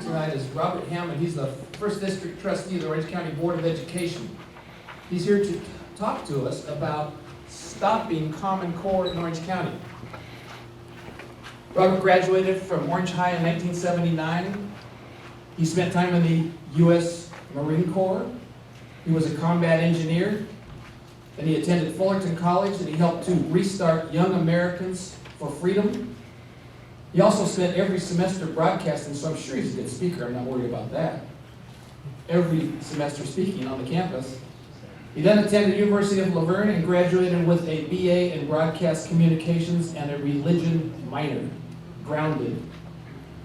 tonight is Robert Hammond. He's the first District Trustee of the Orange County Board of Education. He's here to talk to us about stopping Common Core in Orange County. Robert graduated from Orange High in 1979. He spent time in the U.S. Marine Corps. He was a combat engineer. Then he attended Fullerton College, and he helped to restart Young Americans for Freedom. He also spent every semester broadcasting, so I'm sure he's a good speaker. I'm not worried about that. Every semester speaking on the campus. He then attended University of Laverne and graduated with a BA in Broadcast Communications and a religion minor, grounded.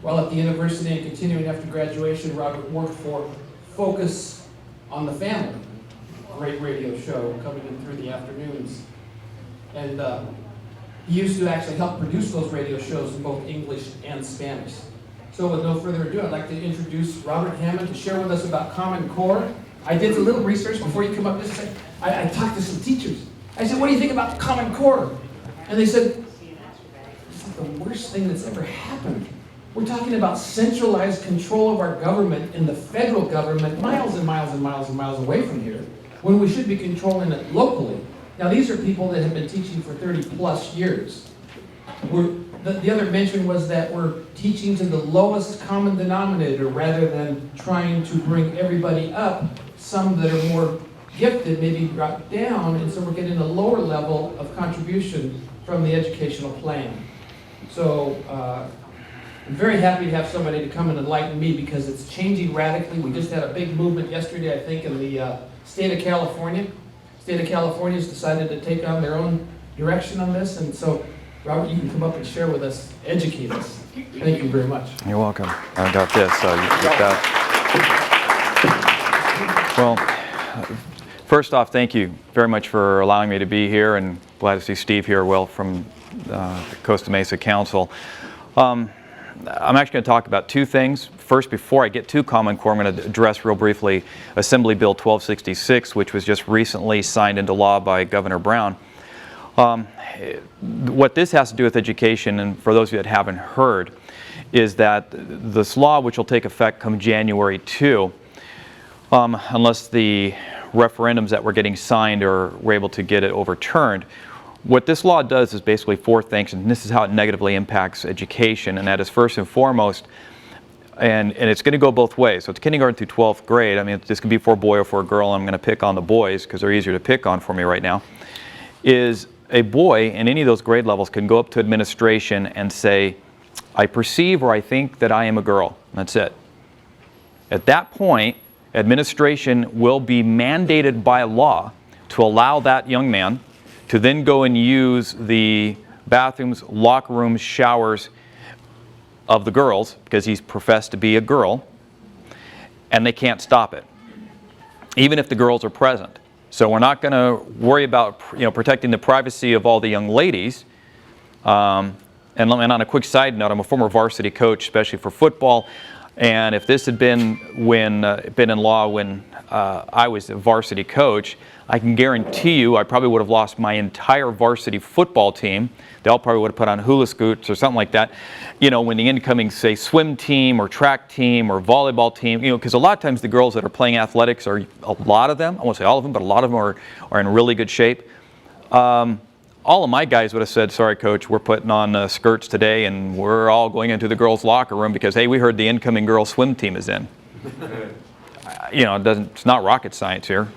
While at the university and continuing after graduation, Robert worked for Focus on the Family, great radio show coming in through the afternoons. And he used to actually help produce those radio shows in both English and Spanish. So with no further ado, I'd like to introduce Robert Hammond to share with us about Common Core. I did a little research before you come up just a second. I talked to some teachers. I said, what do you think about Common Core? And they said, it's like the worst thing that's ever happened. We're talking about centralized control of our government and the federal government miles and miles and miles and miles away from here, when we should be controlling it locally. Now, these are people that have been teaching for 30 plus years. The other mention was that we're teaching to the lowest common denominator rather than trying to bring everybody up. Some that are more gifted maybe brought down, and so we're getting a lower level of contribution from the educational plan. So I'm very happy to have somebody to come and enlighten me, because it's changing radically. We just had a big movement yesterday, I think, in the state of California. State of California has decided to take on their own direction on this, and so Robert, you can come up and share with us, educate us. Thank you very much. You're welcome. I got this, so you get that. Well, first off, thank you very much for allowing me to be here, and glad to see Steve here, from the Costa Mesa Council. I'm actually going to talk about two things. First, before I get to Common Core, I'm going to address real briefly Assembly Bill 1266, which was just recently signed into law by Governor Brown. What this has to do with education, and for those of you that haven't heard, is that this law, which will take effect come January 2, unless the referendums that were getting signed or we're able to get it overturned, what this law does is basically four things, and this is how it negatively impacts education, and that is first and foremost, and it's going to go both ways. So it's kindergarten through 12th grade. I mean, this can be for a boy or for a girl, and I'm going to pick on the boys because they're easier to pick on for me right now, is a boy in any of those grade levels can go up to administration and say, I perceive or I think that I am a girl. That's it. At that point, administration will be mandated by law to allow that young man to then go and use the bathrooms, locker rooms, showers of the girls, because he's professed to be a girl, and they can't stop it, even if the girls are present. So we're not going to worry about protecting the privacy of all the young ladies. And on a quick side note, I'm a former varsity coach, especially for football. And if this had been in law when I was a varsity coach, I can guarantee you I probably would have lost my entire varsity football team. They all probably would have put on hula scoots or something like that. When the incoming, say, swim team or track team or volleyball team, because a lot of times the girls that are playing athletics are, a lot of them, I won't say all of them, but a lot of them are in really good shape. All of my guys would have said, sorry, coach, we're putting on skirts today and we're all going into the girls' locker room because, hey, we heard the incoming girls' swim team is in. It's not rocket science here.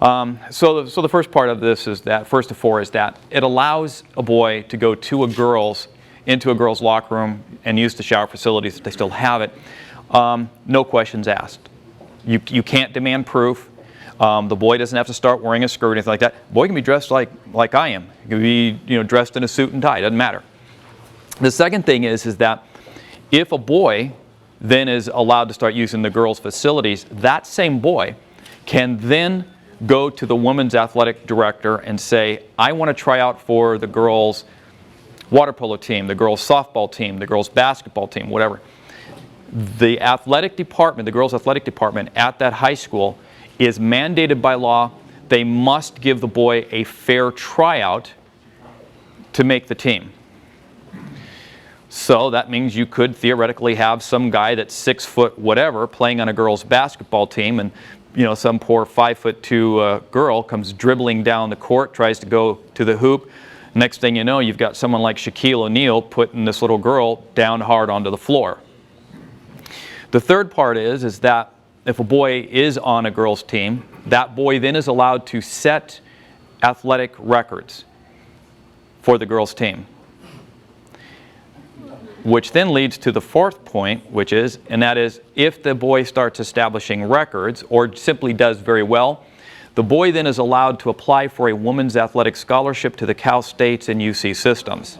So the first part of this is that, first of four, is that it allows a boy to go into a girl's locker room and use the shower facilities if they still have it. No questions asked. You can't demand proof. The boy doesn't have to start wearing a skirt or anything like that. The boy can be dressed like I am. He can be dressed in a suit and tie. It doesn't matter. The second thing is that if a boy then is allowed to start using the girls' facilities, that same boy can then go to the women's athletic director and say, I want to try out for the girls' water polo team, the girls' softball team, the girls' basketball team, whatever. The athletic department, the girls' athletic department at that high school is mandated by law. They must give the boy a fair tryout to make the team. So that means you could theoretically have some guy that's 6 foot whatever playing on a girls' basketball team, and some poor 5'2" girl comes dribbling down the court, tries to go to the hoop. Next thing you know, you've got someone like Shaquille O'Neal putting this little girl down hard onto the floor. The third part is that if a boy is on a girls' team, that boy then is allowed to set athletic records for the girls' team. Which then leads to the fourth point, and that is, if the boy starts establishing records or simply does very well, the boy then is allowed to apply for a women's athletic scholarship to the Cal States and UC systems.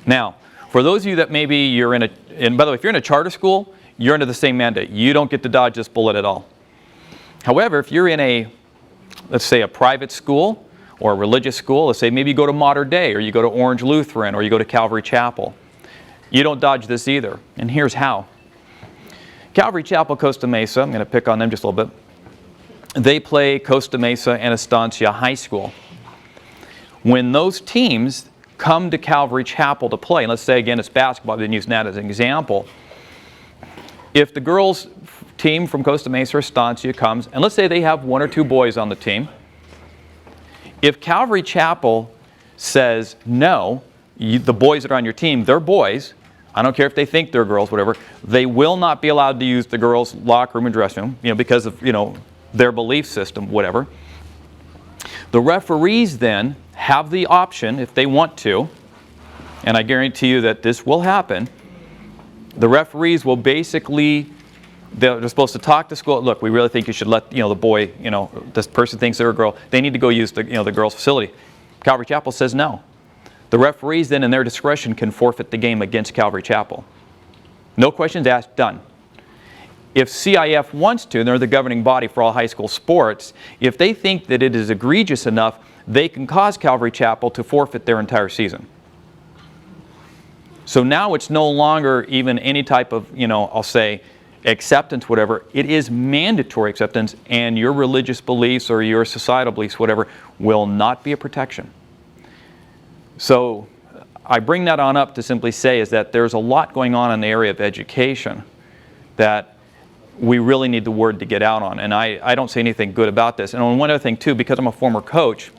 Now, for those of you that maybe you're and by the way, if you're in a charter school, you're under the same mandate. You don't get to dodge this bullet at all. However, if you're in let's say a private school, or a religious school, let's say maybe you go to Mater Dei, or you go to Orange Lutheran, or you go to Calvary Chapel. You don't dodge this either, and here's how. Calvary Chapel, Costa Mesa, I'm going to pick on them just a little bit. They play Costa Mesa and Estancia High School. When those teams come to Calvary Chapel to play, and let's say again it's basketball, I've been using that as an example. If the girls team from Costa Mesa or Estancia comes, and let's say they have 1 or 2 boys on the team, if Calvary Chapel says, no, the boys that are on your team, they're boys, I don't care if they think they're girls, whatever, they will not be allowed to use the girls' locker room and dressing room, because of, their belief system, whatever. The referees then have the option, if they want to, and I guarantee you that this will happen, the referees will basically, they're supposed to talk to school. Look, we really think you should let the boy, this person thinks they're a girl. They need to go use the the girls' facility. Calvary Chapel says no. The referees then, in their discretion, can forfeit the game against Calvary Chapel. No questions asked. Done. If CIF wants to, and they're the governing body for all high school sports, if they think that it is egregious enough, they can cause Calvary Chapel to forfeit their entire season. So now it's no longer even any type of, I'll say, acceptance, whatever. It is mandatory acceptance, and your religious beliefs or your societal beliefs, whatever, will not be a protection. So I bring that on up to simply say is that there's a lot going on in the area of education that we really need the word to get out on, and I don't say anything good about this. And on one other thing too, because I'm a former coach,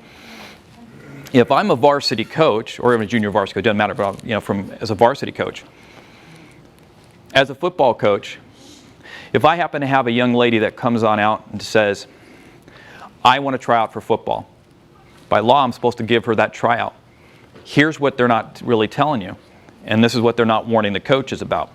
if I'm a varsity coach, or even a junior varsity coach, doesn't matter, but as a varsity coach, as a football coach, if I happen to have a young lady that comes on out and says, I want to try out for football, by law I'm supposed to give her that tryout. Here's what they're not really telling you, and this is what they're not warning the coaches about.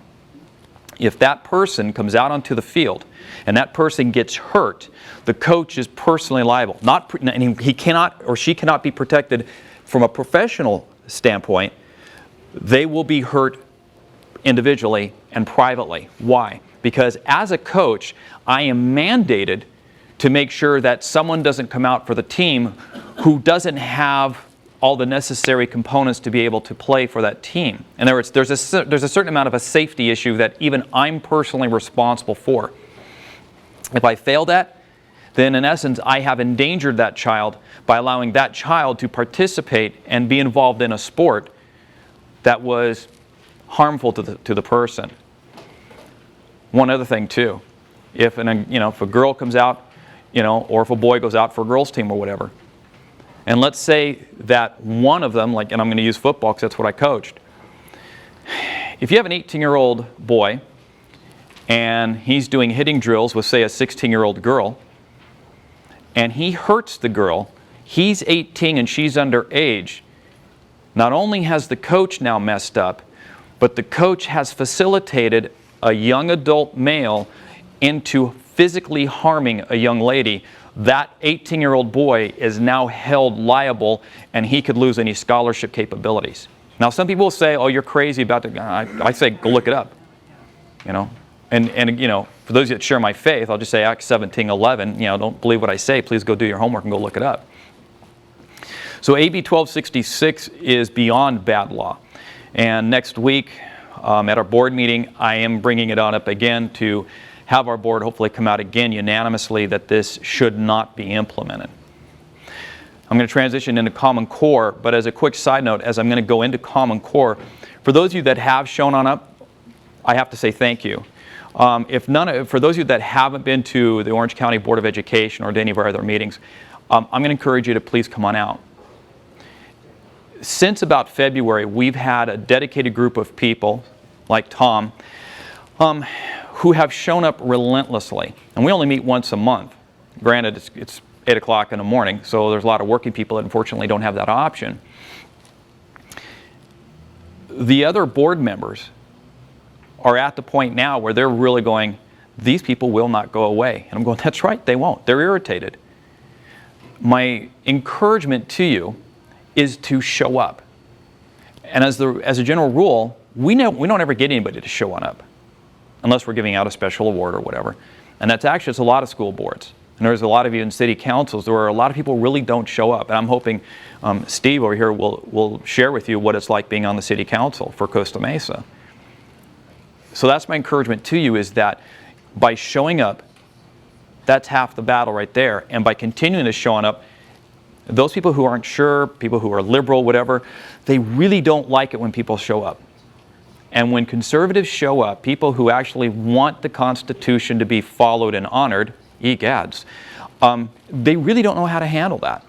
If that person comes out onto the field and that person gets hurt, the coach is personally liable. And he cannot or she cannot be protected from a professional standpoint. They will be hurt individually and privately. Why? Because as a coach, I am mandated to make sure that someone doesn't come out for the team who doesn't have all the necessary components to be able to play for that team. In other words, there's a certain amount of a safety issue that even I'm personally responsible for. If I fail that, then in essence, I have endangered that child by allowing that child to participate and be involved in a sport that was harmful to the person. One other thing too, if a girl comes out, or if a boy goes out for a girls' team or whatever, and let's say that one of them, and I'm going to use football because that's what I coached. If you have an 18-year-old boy and he's doing hitting drills with, say, a 16-year-old girl, and he hurts the girl, he's 18 and she's underage, not only has the coach now messed up, but the coach has facilitated a young adult male into physically harming a young lady. That 18-year-old boy is now held liable, and he could lose any scholarship capabilities. Now, some people will say, "Oh, you're crazy about it." I say, go look it up. And for those of you that share my faith, I'll just say Acts 17:11. Don't believe what I say. Please go do your homework and go look it up. So AB-1266 is beyond bad law, and next week at our board meeting, I am bringing it on up again to have our board hopefully come out again unanimously that this should not be implemented. I'm going to transition into Common Core, but as a quick side note, as I'm going to go into Common Core, for those of you that have shown on up, I have to say thank you. For those of you that haven't been to the Orange County Board of Education or to any of our other meetings, I'm going to encourage you to please come on out. Since about February, we've had a dedicated group of people, like Tom, who have shown up relentlessly. And we only meet once a month. Granted, it's 8 o'clock in the morning, so there's a lot of working people that unfortunately don't have that option. The other board members are at the point now where they're really going, these people will not go away. And I'm going, that's right, they won't. They're irritated. My encouragement to you is to show up. And as a general rule, we don't ever get anybody to show on up unless we're giving out a special award or whatever. And that's actually, it's a lot of school boards. And there's a lot of even city councils where a lot of people really don't show up. And I'm hoping Steve over here will share with you what it's like being on the city council for Costa Mesa. So that's my encouragement to you, is that by showing up, that's half the battle right there. And by continuing to showing up, those people who aren't sure, people who are liberal, whatever, they really don't like it when people show up. And when conservatives show up, people who actually want the Constitution to be followed and honored, egads, they really don't know how to handle that.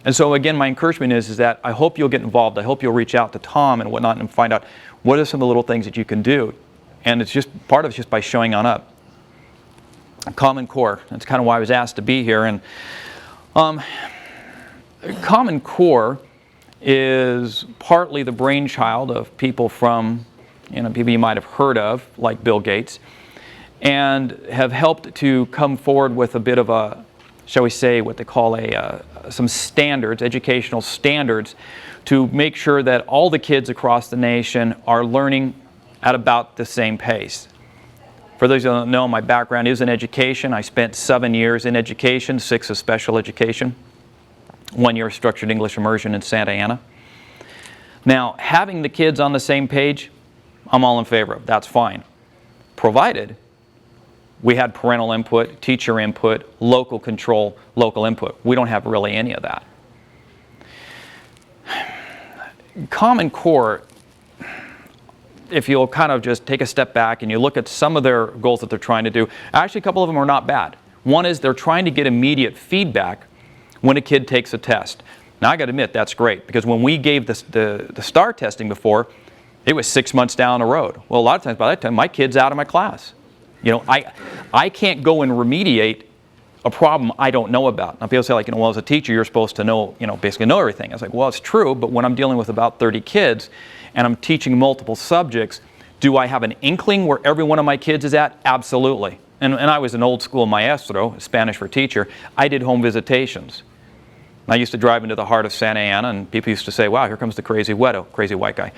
And so again, my encouragement is that I hope you'll get involved. I hope you'll reach out to Tom and whatnot and find out what are some of the little things that you can do. And it's just, part of it's just by showing on up. Common Core, that's kind of why I was asked to be here. And Common Core is partly the brainchild of people from, people you might have heard of, like Bill Gates, and have helped to come forward with a bit of a, shall we say, what they call some standards, educational standards, to make sure that all the kids across the nation are learning at about the same pace. For those who don't know, my background is in education. I spent 7 years in education, 6 of special education, 1 year of structured English immersion in Santa Ana. Now, having the kids on the same page, I'm all in favor of. That's fine, provided we had parental input, teacher input, local control, local input. We don't have really any of that. Common Core, if you'll kind of just take a step back and you look at some of their goals that they're trying to do, actually a couple of them are not bad. One is they're trying to get immediate feedback when a kid takes a test. Now I got to admit, that's great, because when we gave the STAR testing before, it was 6 months down the road. Well, a lot of times by that time my kid's out of my class. I can't go and remediate a problem I don't know about. Now people say, like, well, as a teacher you're supposed to know, basically know everything. I was like, well, it's true, but when I'm dealing with about 30 kids and I'm teaching multiple subjects, do I have an inkling where every one of my kids is at? Absolutely. And I was an old school maestro, Spanish for teacher. I did home visitations. I used to drive into the heart of Santa Ana, and people used to say, wow, here comes the crazy white guy.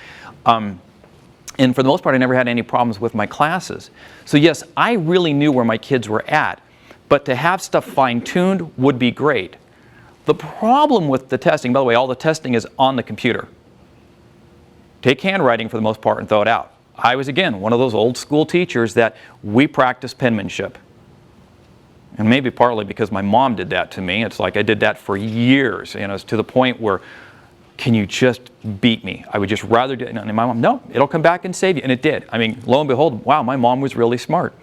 And for the most part, I never had any problems with my classes. So yes, I really knew where my kids were at, but to have stuff fine-tuned would be great. The problem with the testing, by the way, all the testing is on the computer. Take handwriting for the most part and throw it out. I was, again, one of those old school teachers that we practice penmanship. And maybe partly because my mom did that to me. It's like I did that for years. It's to the point where, can you just beat me? I would just rather do it. And my mom, no, it'll come back and save you. And it did. I mean, lo and behold, wow, my mom was really smart.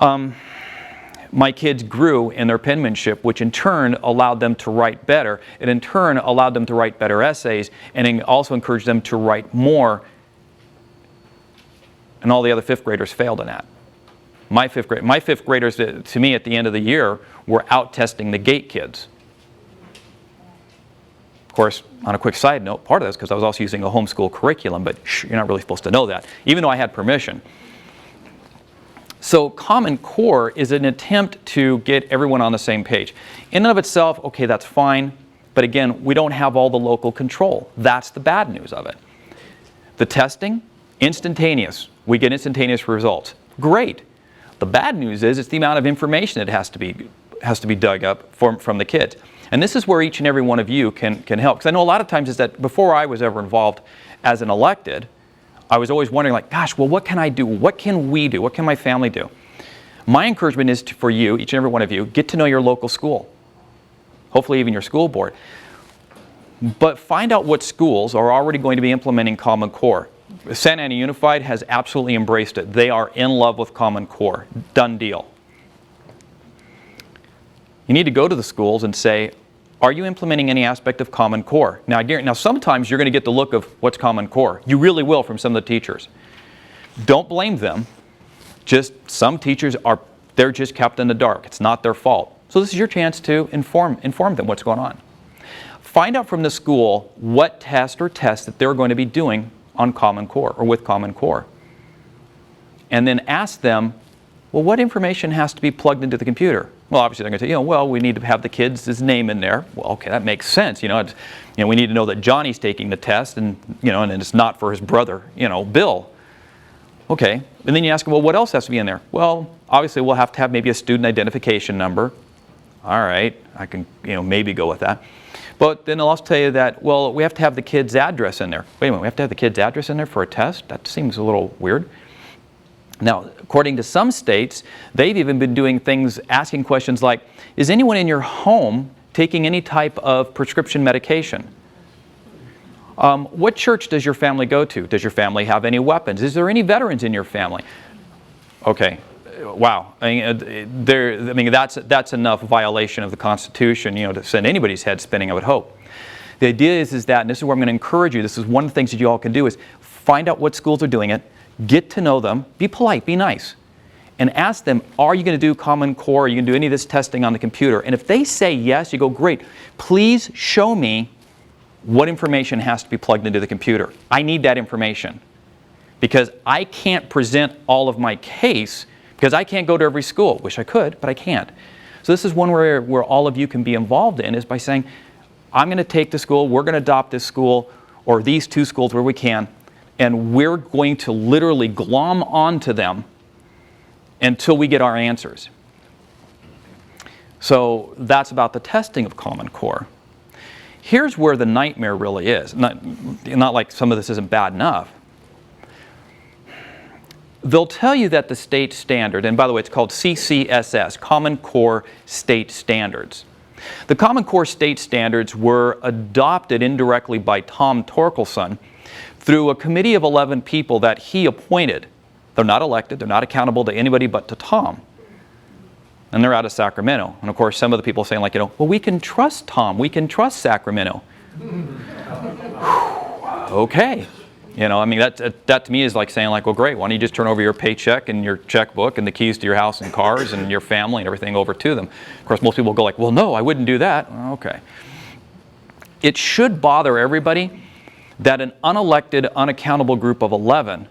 My kids grew in their penmanship, which in turn allowed them to write better. It in turn allowed them to write better essays, and it also encouraged them to write more. And all the other fifth graders failed in that. My fifth graders, to me, at the end of the year, were out testing the GATE kids. Of course, on a quick side note, part of this because I was also using a homeschool curriculum, but you're not really supposed to know that, even though I had permission. So Common Core is an attempt to get everyone on the same page. In and of itself, okay, that's fine, but again, we don't have all the local control. That's the bad news of it. The testing, instantaneous. We get instantaneous results. Great. The bad news is it's the amount of information that has to be dug up from the kids. And this is where each and every one of you can help. Because I know a lot of times is that before I was ever involved as an elected, I was always wondering, like, gosh, well, what can I do? What can we do? What can my family do? My encouragement is for you, each and every one of you, get to know your local school. Hopefully even your school board. But find out what schools are already going to be implementing Common Core. Santa Ana Unified has absolutely embraced it. They are in love with Common Core. Done deal. You need to go to the schools and say, are you implementing any aspect of Common Core? Now sometimes you're going to get the look of what's Common Core. You really will from some of the teachers. Don't blame them. Just some teachers they're just kept in the dark. It's not their fault. So this is your chance to inform them what's going on. Find out from the school what test or tests that they're going to be doing on Common Core or with Common Core. And then ask them, well, what information has to be plugged into the computer? Well, obviously they're going to say, well, we need to have the kid's name in there. Well, okay, that makes sense. We need to know that Johnny's taking the test, and and it's not for his brother, Bill. Okay, and then you ask them, well, what else has to be in there? Well, obviously we'll have to have maybe a student identification number. All right, I can, maybe go with that. But then they'll also tell you that, well, we have to have the kid's address in there. Wait a minute, we have to have the kid's address in there for a test? That seems a little weird. Now, according to some states, they've even been doing things, asking questions like, is anyone in your home taking any type of prescription medication? What church does your family go to? Does your family have any weapons? Is there any veterans in your family? Okay, wow. That's enough violation of the Constitution, to send anybody's head spinning, I would hope. The idea is that, and this is where I'm going to encourage you, this is one of the things that you all can do, is find out what schools are doing it, get to know them, be polite, be nice, and ask them, are you going to do Common Core? Are you going to do any of this testing on the computer? And if they say yes, you go, great. Please show me what information has to be plugged into the computer. I need that information because I can't present all of my case because I can't go to every school. Wish I could, but I can't. So this is one where all of you can be involved in, is by saying, I'm going to take the school, we're going to adopt this school or these two schools where we can, and we're going to literally glom onto them until we get our answers. So that's about the testing of Common Core. Here's where the nightmare really is. Not like some of this isn't bad enough. They'll tell you that the state standard, and by the way, it's called CCSS, Common Core State Standards. The Common Core State Standards were adopted indirectly by Tom Torkelson through a committee of 11 people that he appointed. They're not elected, they're not accountable to anybody but to Tom. And they're out of Sacramento. And of course, some of the people are saying, like, well, we can trust Tom, we can trust Sacramento. Okay. That to me is like saying, like, well, great, why don't you just turn over your paycheck and your checkbook and the keys to your house and cars and your family and everything over to them. Of course, most people go like, well, no, I wouldn't do that. Okay. It should bother everybody that an unelected, unaccountable group of 11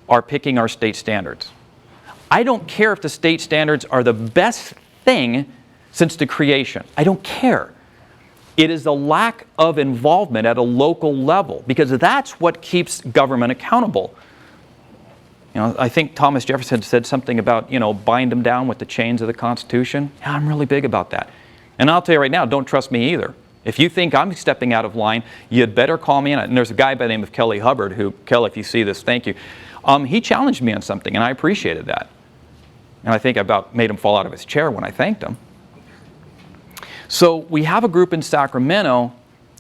are picking our state standards. I don't care if the state standards are the best thing since the creation. I don't care. It is the lack of involvement at a local level, because that's what keeps government accountable. I think Thomas Jefferson said something about, bind them down with the chains of the Constitution. Yeah, I'm really big about that. And I'll tell you right now, don't trust me either. If you think I'm stepping out of line, you'd better call me in. And there's a guy by the name of Kelly Hubbard who, Kelly, if you see this, thank you. He challenged me on something, and I appreciated that. And I think I about made him fall out of his chair when I thanked him. So we have a group in Sacramento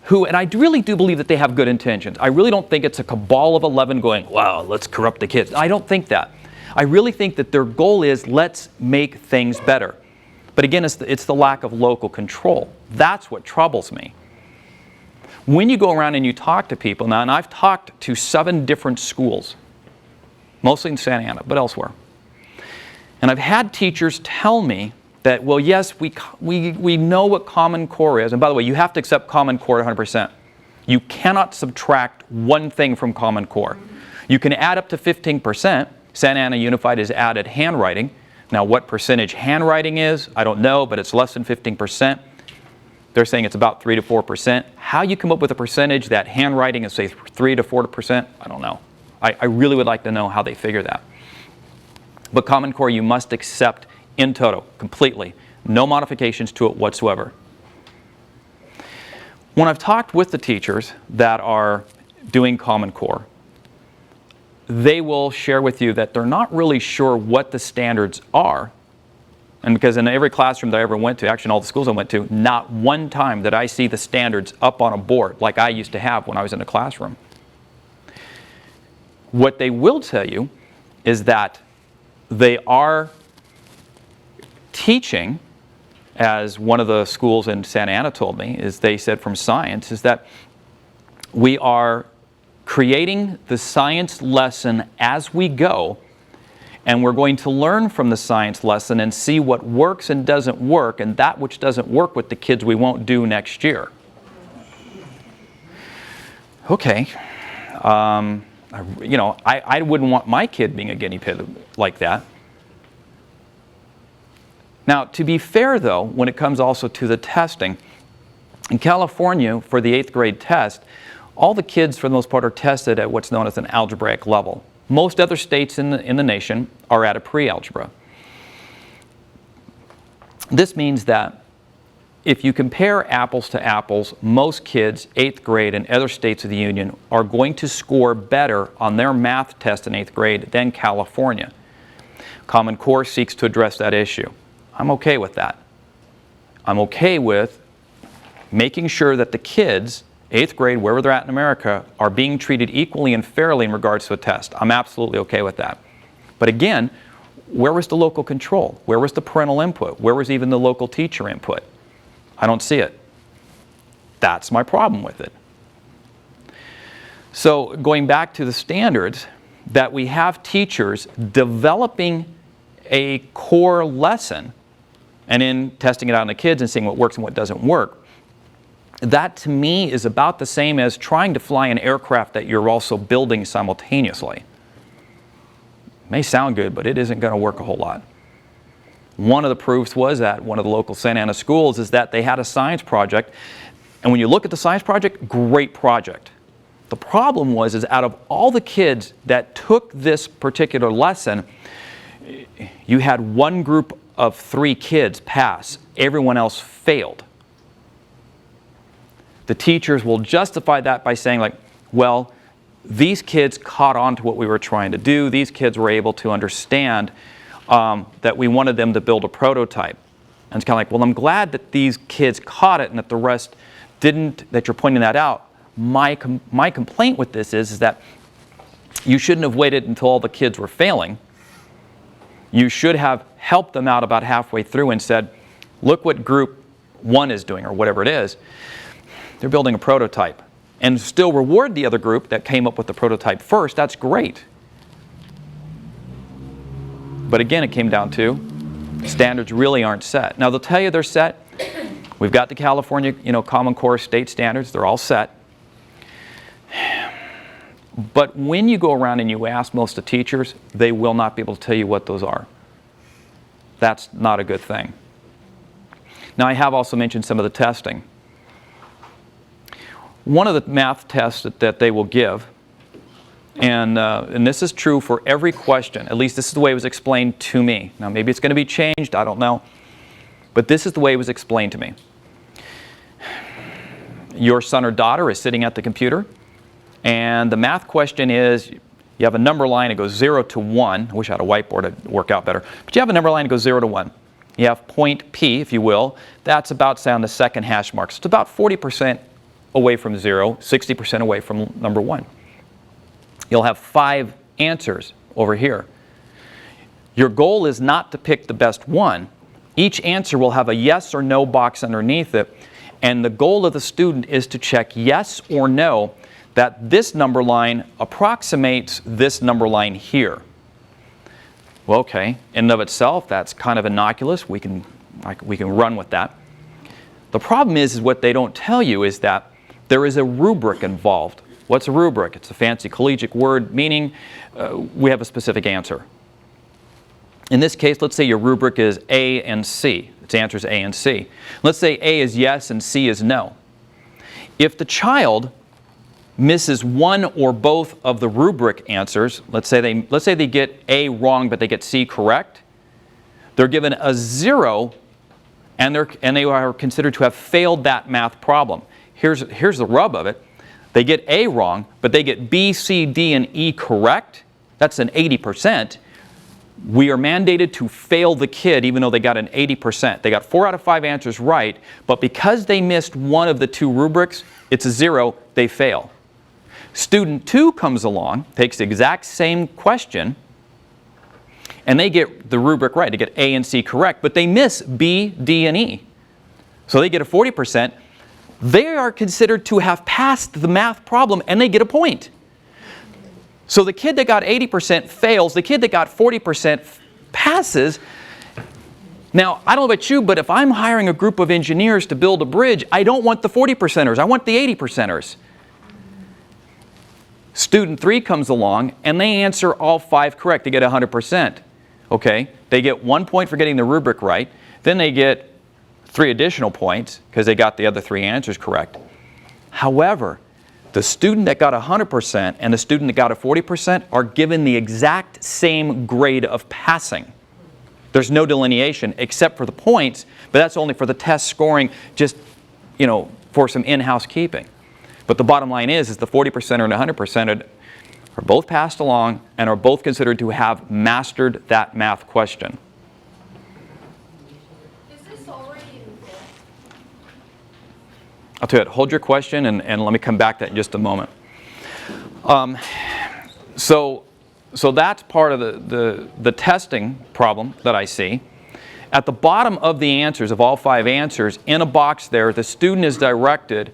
who, and I really do believe that they have good intentions. I really don't think it's a cabal of 11 going, wow, let's corrupt the kids. I don't think that. I really think that their goal is, let's make things better. But again, it's the lack of local control. That's what troubles me. When you go around and you talk to people, now, and I've talked to 7 different schools, mostly in Santa Ana, but elsewhere. And I've had teachers tell me that, well, yes, we know what Common Core is. And by the way, you have to accept Common Core 100%. You cannot subtract one thing from Common Core. You can add up to 15%. Santa Ana Unified has added handwriting. Now, what percentage handwriting is, I don't know, but it's less than 15%. They're saying it's about 3 to 4%. How you come up with a percentage that handwriting is, say, 3 to 4%, I don't know. I really would like to know how they figure that. But Common Core you must accept in toto, completely. No modifications to it whatsoever. When I've talked with the teachers that are doing Common Core, they will share with you that they're not really sure what the standards are And because in every classroom that I ever went to, actually in all the schools I went to, not one time did I see the standards up on a board like I used to have when I was in a classroom. What they will tell you is that they are teaching, as one of the schools in Santa Ana told me, is they said from science, is that we are creating the science lesson as we go, and we're going to learn from the science lesson and see what works and doesn't work, and that which doesn't work with the kids we won't do next year. Okay. You know, I wouldn't want my kid being a guinea pig like that. Now, to be fair though, when it comes also to the testing, in California for the 8th grade test, all the kids for the most part are tested at what's known as an algebraic level. Most other states in the nation are at a pre-algebra. This means that if you compare apples to apples, most kids, 8th grade and other states of the union, are going to score better on their math test in 8th grade than California. Common Core seeks to address that issue. I'm okay with that. I'm okay with making sure that the kids, 8th grade, wherever they're at in America, are being treated equally and fairly in regards to a test. I'm absolutely okay with that. But again, where was the local control? Where was the parental input? Where was even the local teacher input? I don't see it. That's my problem with it. So going back to the standards, that we have teachers developing a core lesson and in testing it out on the kids and seeing what works and what doesn't work, that to me is about the same as trying to fly an aircraft that you're also building simultaneously. It may sound good, but it isn't going to work a whole lot. One of the proofs was at one of the local Santa Ana schools is that they had a science project, and when you look at the science project, great project. The problem was is out of all the kids that took this particular lesson, you had one group of 3 kids pass. Everyone else failed. The teachers will justify that by saying, like, well, these kids caught on to what we were trying to do. These kids were able to understand that we wanted them to build a prototype. And it's kind of like, well, I'm glad that these kids caught it and that the rest didn't, that you're pointing that out. My complaint with this is that you shouldn't have waited until all the kids were failing. You should have helped them out about halfway through and said, look what group 1 is doing, or whatever it is. They're building a prototype. And still reward the other group that came up with the prototype first. That's great. But again, it came down to standards really aren't set. Now they'll tell you they're set. We've got the California, Common Core state standards. They're all set. But when you go around and you ask most of the teachers, they will not be able to tell you what those are. That's not a good thing. Now I have also mentioned some of the testing. One of the math tests that they will give, and this is true for every question, at least this is the way it was explained to me. Now maybe it's going to be changed, I don't know. But this is the way it was explained to me. Your son or daughter is sitting at the computer, and the math question is, you have a number line, it goes 0 to 1. I wish I had a whiteboard, it'd work out better. But you have a number line that goes 0 to 1. You have point P, if you will. That's about, say, on the second hash mark. So it's about 40% away from 0, 60% away from number 1. You'll have 5 answers over here. Your goal is not to pick the best one. Each answer will have a yes or no box underneath it, and the goal of the student is to check yes or no that this number line approximates this number line here. Well, okay, in and of itself, that's kind of innocuous. We can run with that. The problem is what they don't tell you is that there is a rubric involved. What's a rubric? It's a fancy collegiate word meaning we have a specific answer. In this case, let's say your rubric is A and C. Its answer is A and C. Let's say A is yes and C is no. If the child misses one or both of the rubric answers, let's say they get A wrong but they get C correct, they're given a 0 and they are considered to have failed that math problem. Here's the rub of it. They get A wrong, but they get B, C, D, and E correct. That's an 80%. we are mandated to fail the kid even though they got an 80%. They got 4 out of 5 answers right, but because they missed one of the 2 rubrics, it's a 0, they fail. Student 2 comes along, takes the exact same question, and they get the rubric right. They get A and C correct, but they miss B, D, and E. So they get a 40%. They are considered to have passed the math problem, and they get a point. So the kid that got 80% fails, the kid that got 40% passes. Now, I don't know about you, but if I'm hiring a group of engineers to build a bridge, I don't want the 40%ers, I want the 80%ers. Student 3 comes along, and they answer all 5 correct. They get 100%. Okay, they get 1 point for getting the rubric right. Then they get 3 additional points because they got the other 3 answers correct. However, the student that got 100% and the student that got a 40% are given the exact same grade of passing. There's no delineation except for the points, but that's only for the test scoring, just, you know, for some in-house keeping. But the bottom line is the 40% and 100% are both passed along and are both considered to have mastered that math question. Is this already in book? I'll tell you what, hold your question and let me come back to that in just a moment. So that's part of the testing problem that I see. At the bottom of the answers, of all 5 answers, in a box there, the student is directed,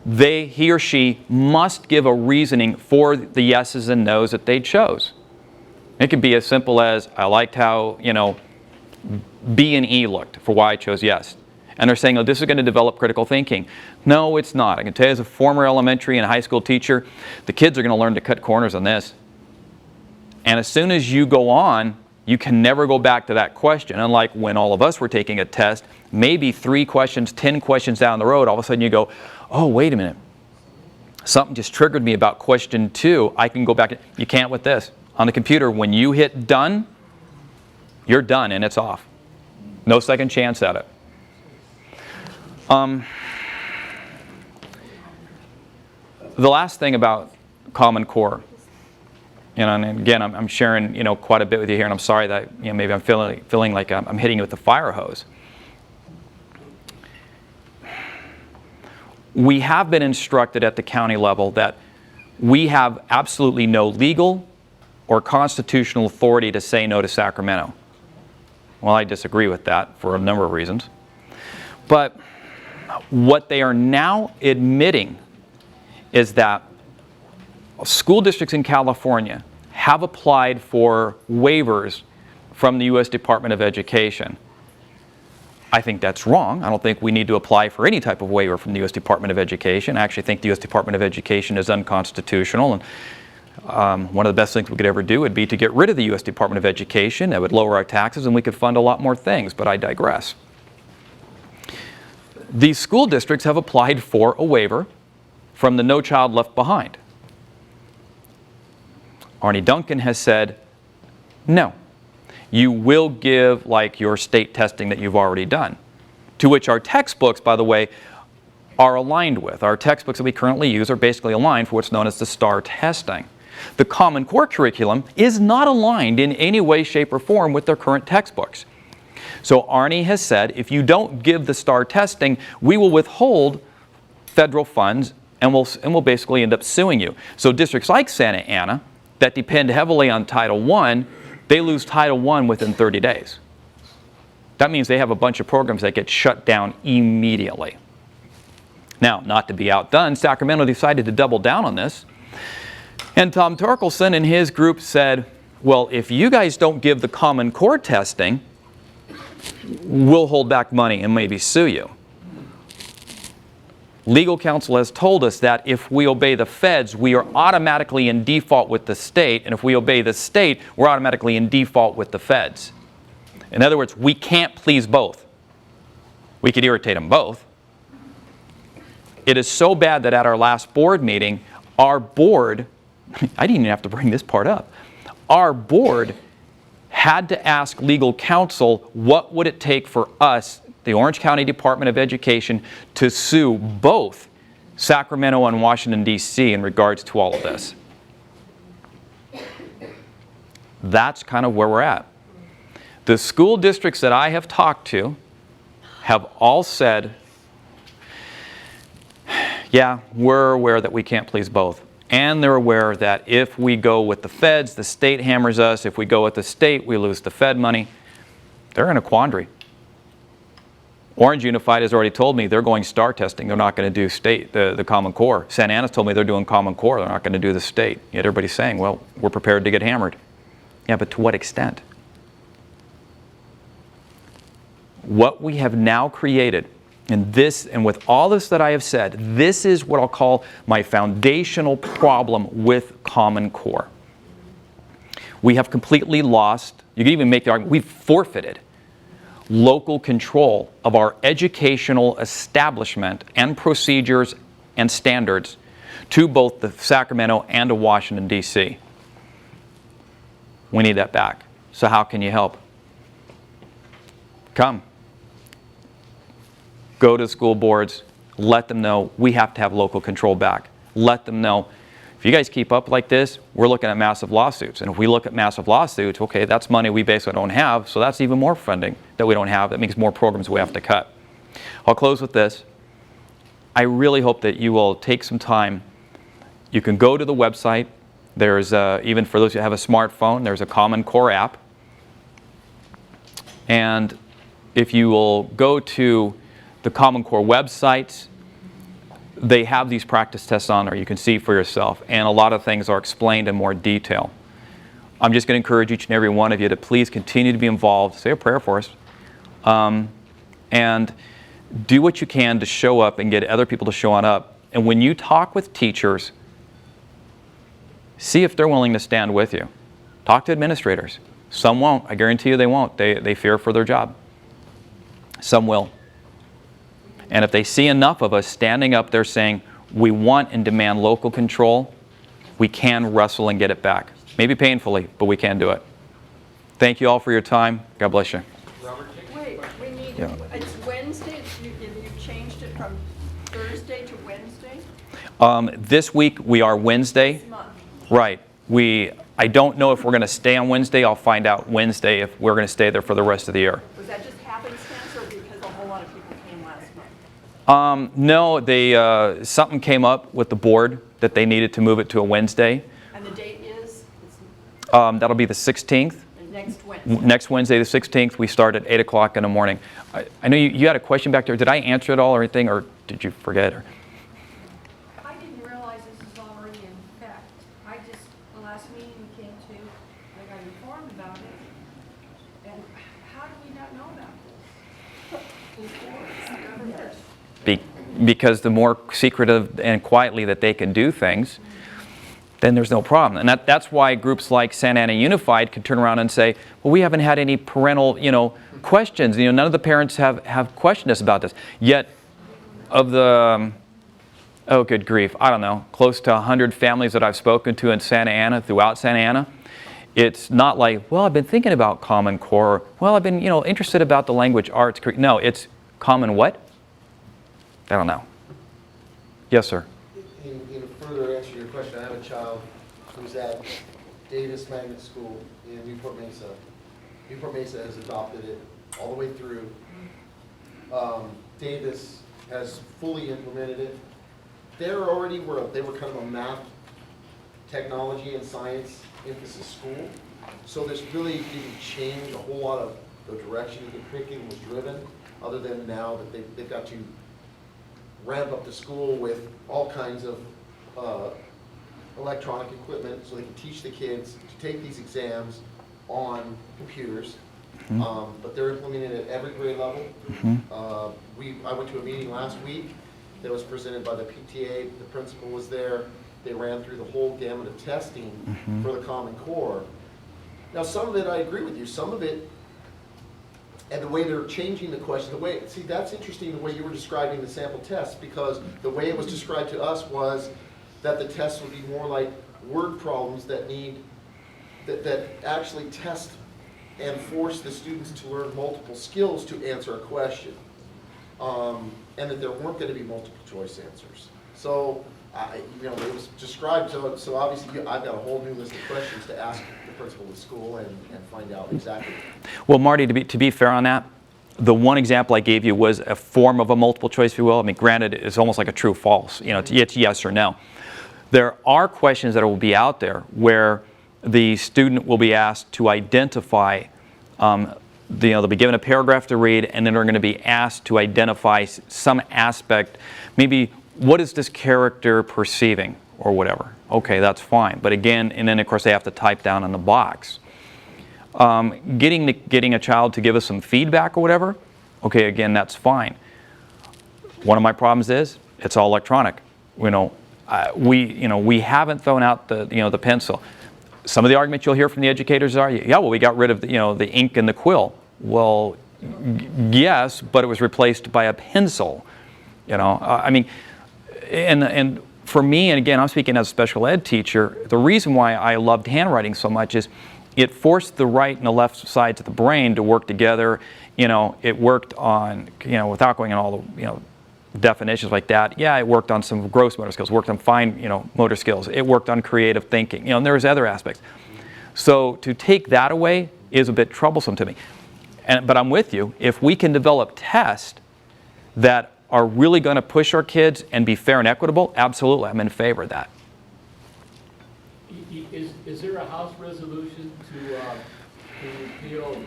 he or she must give a reasoning for the yeses and nos that they chose. It could be as simple as, I liked how, you know, B and E looked for why I chose yes. And they're saying, oh, this is going to develop critical thinking. No, it's not. I can tell you as a former elementary and high school teacher, the kids are going to learn to cut corners on this. And as soon as you go on, you can never go back to that question. Unlike when all of us were taking a test, maybe 3 questions, 10 questions down the road, all of a sudden you go, oh, wait a minute. Something just triggered me about question 2. I can go back. You can't with this. On the computer, when you hit done, you're done and it's off. No second chance at it. The last thing about Common Core, you know, and again, I'm sharing, you know, quite a bit with you here, and I'm sorry that, you know, maybe I'm feeling like I'm hitting you with the fire hose. We have been instructed at the county level that we have absolutely no legal or constitutional authority to say no to Sacramento. Well, I disagree with that for a number of reasons. But what they are now admitting is that school districts in California have applied for waivers from the U.S. Department of Education. I think that's wrong. I don't think we need to apply for any type of waiver from the U.S. Department of Education. I actually think the U.S. Department of Education is unconstitutional. And one of the best things we could ever do would be to get rid of the U.S. Department of Education. That would lower our taxes and we could fund a lot more things, but I digress. These school districts have applied for a waiver from the No Child Left Behind. Arnie Duncan has said, no. You will give like your state testing that you've already done, to which our textbooks, by the way, are aligned with. Our textbooks that we currently use are basically aligned for what's known as the STAR testing. The Common Core curriculum is not aligned in any way, shape, or form with their current textbooks. So Arnie has said, if you don't give the STAR testing, we will withhold federal funds and we'll basically end up suing you. So districts like Santa Ana that depend heavily on Title I, they lose Title I within 30 days. That means they have a bunch of programs that get shut down immediately. Now, not to be outdone, Sacramento decided to double down on this. And Tom Torkelson and his group said, well, if you guys don't give the Common Core testing, we'll hold back money and maybe sue you. Legal counsel has told us that if we obey the feds, we are automatically in default with the state, and if we obey the state, we're automatically in default with the feds. In other words, we can't please both. We could irritate them both. It is so bad that at our last board meeting, our board, I didn't even have to bring this part up, our board had to ask legal counsel what would it take for us, the Orange County Department of Education, to sue both Sacramento and Washington, D.C. in regards to all of this. That's kind of where we're at. The school districts that I have talked to have all said, yeah, we're aware that we can't please both. And they're aware that if we go with the feds, the state hammers us. If we go with the state, we lose the Fed money. They're in a quandary. Orange Unified has already told me they're going STAR testing. They're not going to do state, the Common Core. Santa Ana's told me they're doing Common Core. They're not going to do the state. Yet everybody's saying, well, we're prepared to get hammered. Yeah, but to what extent? What we have now created, and with all this that I have said, this is what I'll call my foundational problem with Common Core. We have completely lost, you can even make the argument, we've forfeited local control of our educational establishment and procedures and standards to both the Sacramento and to Washington, D.C. We need that back. So how can you help? Come. Go to school boards. Let them know we have to have local control back. Let them know, if you guys keep up like this, we're looking at massive lawsuits. And if we look at massive lawsuits, okay, that's money we basically don't have, so that's even more funding that we don't have. That means more programs we have to cut. I'll close with this. I really hope that you will take some time. You can go to the website. There's, even for those who have a smartphone, there's a Common Core app. And if you will go to the Common Core websites, they have these practice tests on there. You can see for yourself. And a lot of things are explained in more detail. I'm just going to encourage each and every one of you to please continue to be involved. Say a prayer for us. And do what you can to show up and get other people to show on up. And when you talk with teachers, see if they're willing to stand with you. Talk to administrators. Some won't. I guarantee you they won't. They fear for their job. Some will. And if they see enough of us standing up there saying, we want and demand local control, we can wrestle and get it back. Maybe painfully, but we can do it. Thank you all for your time. God bless you. Wait, we need, Yeah. it's Wednesday, you've changed it from Thursday to Wednesday? This week we are Wednesday. This month. Right. I don't know if we're going to stay on Wednesday. I'll find out Wednesday if we're going to stay there for the rest of the year. Was that just happenstance or because a whole lot of people came last month? No, something came up with the board that they needed to move it to a Wednesday. And the date is? That'll be the 16th. Next Wednesday. Next Wednesday, the 16th, we start at 8 o'clock in the morning. I know you had a question back there. Did I answer it all or anything, or did you forget? Or? I didn't realize this is already in effect. I just, the last meeting we came to, I got informed about it. And how do we not know about this? Because the more secretive and quietly that they can do things, then there's no problem. And that's why groups like Santa Ana Unified can turn around and say, well, we haven't had any parental, questions. None of the parents have questioned us about this. Yet, of the, oh, good grief, I don't know, close to 100 families that I've spoken to in Santa Ana, throughout Santa Ana, it's not like, well, I've been thinking about Common Core. Well, I've been, interested about the language arts. No, it's common what? I don't know. Yes, sir. In further answer to your question, I have a child who's at Davis Magnet School in Newport Mesa. Newport Mesa has adopted it all the way through. Davis has fully implemented it. They were kind of a math, technology, and science emphasis school. So this really didn't change a whole lot of the direction the curriculum was driven, other than now that they've got to ramp up the school with all kinds of electronic equipment so they can teach the kids to take these exams on computers. But they're implementing it at every grade level. I went to a meeting last week that was presented by the PTA. The principal was there. They ran through the whole gamut of testing for the Common Core. Now, some of it, I agree with you. Some of it, and the way they're changing the question, see, that's interesting the way you were describing the sample test, because the way it was described to us was that the tests would be more like word problems that actually test and force the students to learn multiple skills to answer a question, and that there weren't going to be multiple choice answers. So it was described, so obviously I've got a whole new list of questions to ask the principal of the school and find out exactly. Well, Marty, to be fair on that, the one example I gave you was a form of a multiple choice, if you will. I mean, granted, it's almost like a true false. It's yes or no. There are questions that will be out there where the student will be asked to identify, they'll be given a paragraph to read, and then they're going to be asked to identify some aspect, maybe what is this character perceiving or whatever. Okay, that's fine. But again, and then of course they have to type down in the box. Getting a child to give us some feedback or whatever, okay, again, that's fine. One of my problems is it's all electronic. We haven't thrown out the pencil. Some of the arguments you'll hear from the educators are, yeah, well, we got rid of the ink and the quill. Well, yes, but it was replaced by a pencil. I mean, and for me, and again, I'm speaking as a special ed teacher, the reason why I loved handwriting so much is it forced the right and the left sides of the brain to work together. It worked on, without going on all the, definitions like that. Yeah, it worked on some gross motor skills, worked on fine, motor skills. It worked on creative thinking, and there's other aspects. So to take that away is a bit troublesome to me. But I'm with you. If we can develop tests that are really going to push our kids and be fair and equitable, absolutely, I'm in favor of that. Is there a House resolution to repeal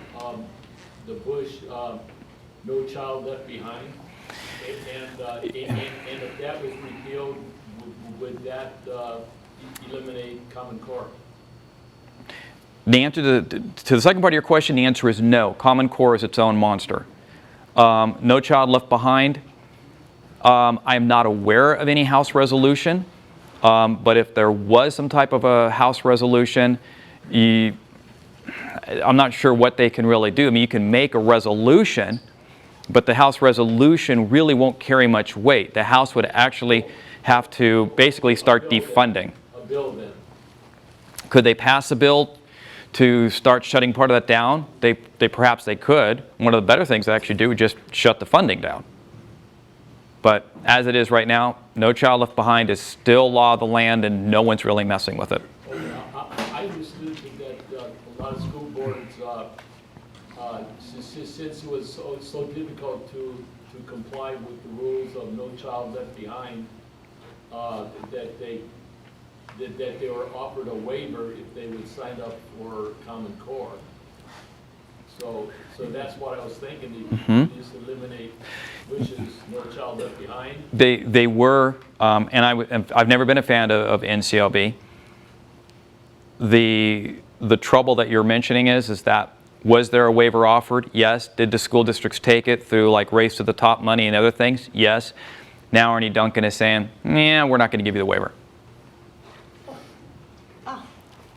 the Bush No Child Left Behind? And if that was repealed, would that eliminate Common Core? The answer to the second part of your question, the answer is no. Common Core is its own monster. No Child Left Behind. I am not aware of any House resolution, but if there was some type of a House resolution, I'm not sure what they can really do. I mean, you can make a resolution, but the House resolution really won't carry much weight. The House would actually have to basically start defunding. A bill then? Could they pass a bill to start shutting part of that down? Perhaps they could. One of the better things they actually do is just shut the funding down. But as it is right now, No Child Left Behind is still law of the land, and no one's really messing with it. I understood that a lot of school boards, since it was so difficult to comply with the rules of No Child Left Behind, that they were offered a waiver if they would sign up for Common Core. So that's what I was thinking, just eliminate Bush's No Child Left Behind. They were, and I've never been a fan of NCLB. The trouble that you're mentioning is that, was there a waiver offered? Yes. Did the school districts take it through like race to the top money and other things? Yes. Now Ernie Duncan is saying, yeah, we're not going to give you the waiver.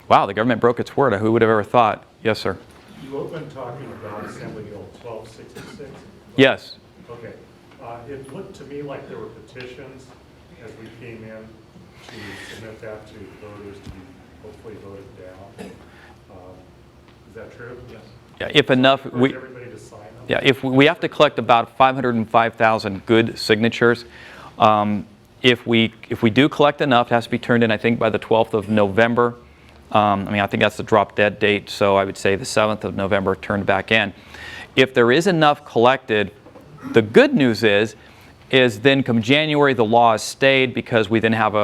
Wow, the government broke its word. Who would have ever thought? Yes, sir. You opened talking about Assembly Bill 1266? Yes. Okay. It looked to me like there were petitions as we came in to submit that to voters to be hopefully voted down. Is that true? Yes. Yeah, if enough, everybody to sign them? Yeah, if we have to collect about 505,000 good signatures. If we do collect enough, it has to be turned in, I think, by the 12th of November. I think that's the drop dead date, so I would say the 7th of November turned back in. If there is enough collected, the good news is then come January the law is stayed, because we then have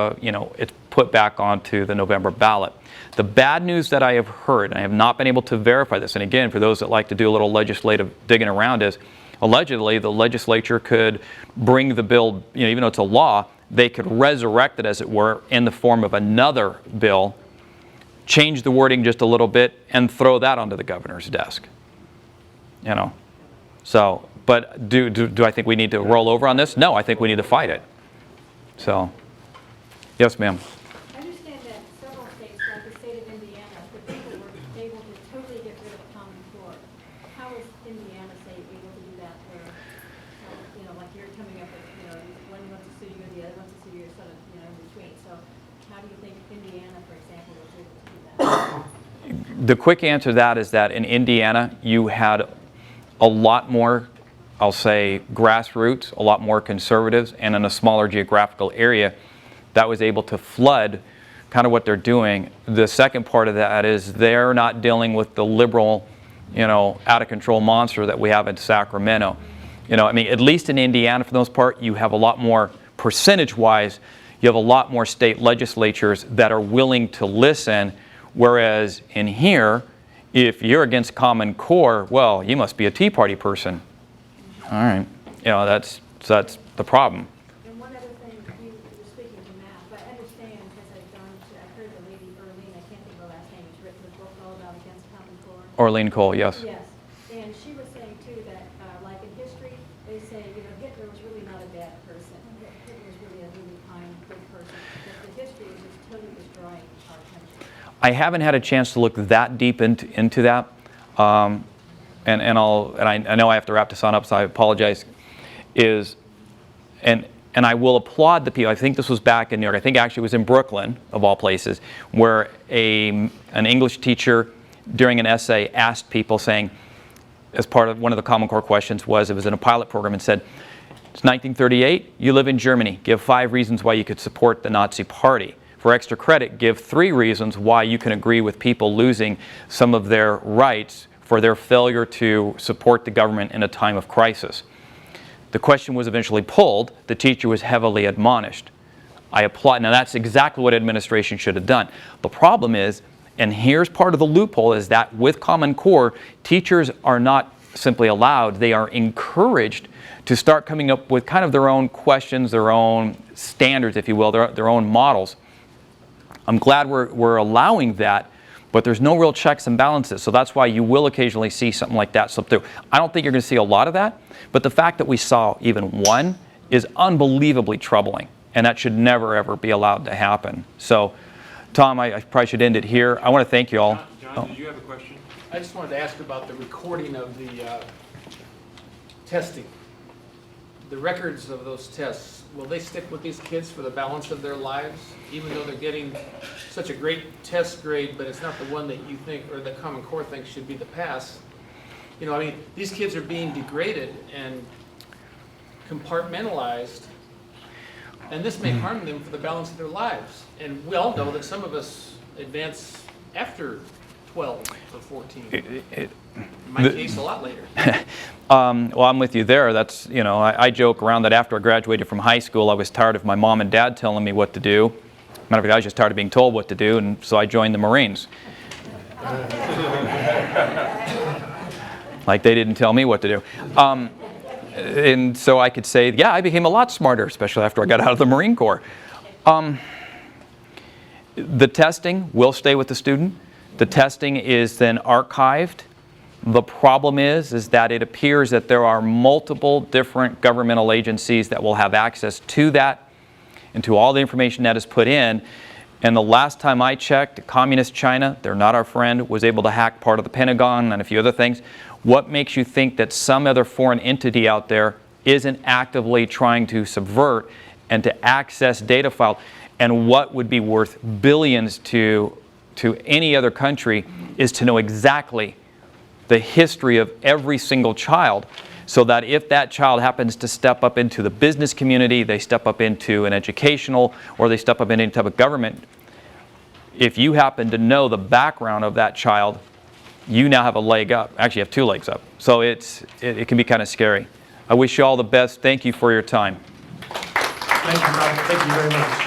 it's put back onto the November ballot. The bad news that I have heard, and I have not been able to verify this, and again, for those that like to do a little legislative digging around, is allegedly the legislature could bring the bill, even though it's a law, they could resurrect it, as it were, in the form of another bill, change the wording just a little bit, and throw that onto the governor's desk. So, but do I think we need to roll over on this? No, I think we need to fight it. So, yes, ma'am. I understand that several states, like the state of Indiana, the people were able to totally get rid of Common Core. How is Indiana, say, able to do that where, like you're coming up with, one wants to sue you and the other wants to sue you, sort of, in between. So how do you think Indiana, for example, was able to do that? The quick answer to that is that in Indiana, you had a lot more, I'll say, grassroots, a lot more conservatives, and in a smaller geographical area, that was able to flood kind of what they're doing. The second part of that is they're not dealing with the liberal, out of control monster that we have in Sacramento. I mean, at least in Indiana, for the most part, you have a lot more, percentage-wise, you have a lot more state legislatures that are willing to listen, whereas in here, if you're against Common Core, well, you must be a Tea Party person. All right, that's the problem. And one other thing, you were speaking to Matt, but I understand, because I've heard the lady, Earlene, I can't think of her last name, who's written a book all about Against Common Core. Orlean Cole, yes. Yes, and she was saying too that, like in history, they say, Hitler was really not a bad person. Hitler was really a really kind, good person, because the history is just totally destroying our country. I haven't had a chance to look that deep into that, and I know I have to wrap this on up, so I apologize. And I will applaud the people. I think this was back in New York. I think actually it was in Brooklyn, of all places, where an English teacher during an essay asked people, saying, as part of one of the Common Core questions it was in a pilot program, and said, it's 1938, you live in Germany, give 5 reasons why you could support the Nazi Party. For extra credit, give 3 reasons why you can agree with people losing some of their rights for their failure to support the government in a time of crisis. The question was eventually pulled. The teacher was heavily admonished. I applaud. Now that's exactly what administration should have done. The problem is, and here's part of the loophole, is that with Common Core, teachers are not simply allowed, they are encouraged to start coming up with kind of their own questions, their own standards, if you will, their own models. I'm glad we're allowing that, but there's no real checks and balances. So that's why you will occasionally see something like that slip through. I don't think you're going to see a lot of that, but the fact that we saw even one is unbelievably troubling, and that should never, ever be allowed to happen. So, Tom, I probably should end it here. I want to thank you all. John, did you have a question? I just wanted to ask about the recording of the testing. The records of those tests, will they stick with these kids for the balance of their lives, even though they're getting such a great test grade, but it's not the one that you think, or the Common Core thinks should be the pass? I mean, these kids are being degraded and compartmentalized, and this may harm them for the balance of their lives. And we all know that some of us advance after 12 or 14. In my case, a lot later. Well, I'm with you there. That's, I joke around that after I graduated from high school, I was tired of my mom and dad telling me what to do. Matter of fact, I was just tired of being told what to do, and so I joined the Marines. Like they didn't tell me what to do. And so I could say, yeah, I became a lot smarter, especially after I got out of the Marine Corps. The testing will stay with the student. The testing is then archived. The problem is that it appears that there are multiple different governmental agencies that will have access to that and to all the information that is put in. And the last time I checked, Communist China, they're not our friend, was able to hack part of the Pentagon and a few other things. What makes you think that some other foreign entity out there isn't actively trying to subvert and to access data files? And what would be worth billions to any other country is to know exactly the history of every single child, so that if that child happens to step up into the business community, they step up into an educational, or they step up in any type of government, if you happen to know the background of that child, you now have a leg up. Actually, you have 2 legs up. So it can be kind of scary. I wish you all the best. Thank you for your time. Thank you, Robert. Thank you very much.